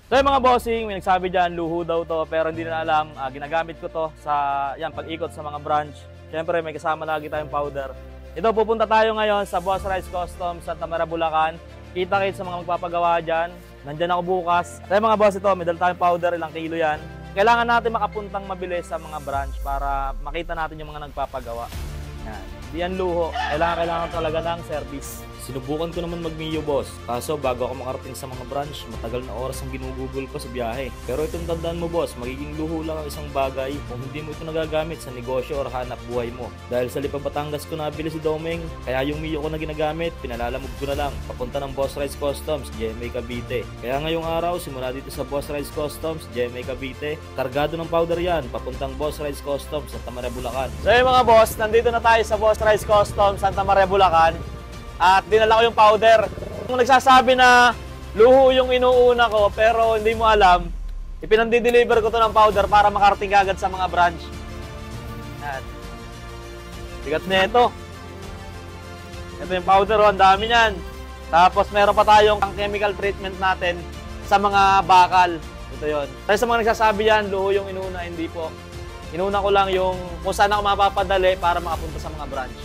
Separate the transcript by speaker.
Speaker 1: So yung mga bossing, may nagsabi dyan, luho daw to, pero hindi na alam, ginagamit ko to sa pag-ikot sa mga branch. Siyempre may kasama lagi tayong powder. Ito, pupunta tayo ngayon sa Boss Rice Customs sa Santa Maria, Bulacan. Kita-kit sa mga magpapagawa dyan. Nandyan ako bukas. So yung mga boss, ito, may dala tayong powder, ilang kilo yan. Kailangan natin makapuntang mabilis sa mga branch para makita natin yung mga nagpapagawa. Yan. Hindi yan luho. Kailangan talaga ng service.
Speaker 2: Sinubukan ko naman mag-Mio boss, kaso bago ako makarating sa mga branch, matagal na oras ang ginugugol ko sa biyahe. Pero itong tandaan mo boss, magiging luho lang ang isang bagay kung hindi mo ito nagagamit sa negosyo o hanap buhay mo. Dahil sa Lipa Batangas ko nabili si Domeng, kaya yung Mio ko na ginagamit, pinalalamog ko na lang, papunta ng Boss Rice Customs, GMA Cavite. Kaya ngayong araw, simula dito sa Boss Rice Customs, GMA Cavite, kargado ng powder yan, papuntang Boss Rice Customs, Santa Maria, Bulacan.
Speaker 1: So yung mga boss, nandito na tayo sa Boss Rice Customs, Santa Maria, Bulacan. At dinala ko yung powder. Kung nagsasabi na luho yung inuuna ko pero hindi mo alam, ipinandi-deliver ko to ng powder para makarating agad sa mga branch. Yan. Bigat na ito. Ito yung powder, ang dami niyan. Tapos meron pa tayong chemical treatment natin sa mga bakal. Ito yun. Sa mga nagsasabi yan, luho yung inuuna, hindi po. Inuna ko lang yung kung saan ako mapapadali para makapunta sa mga branch.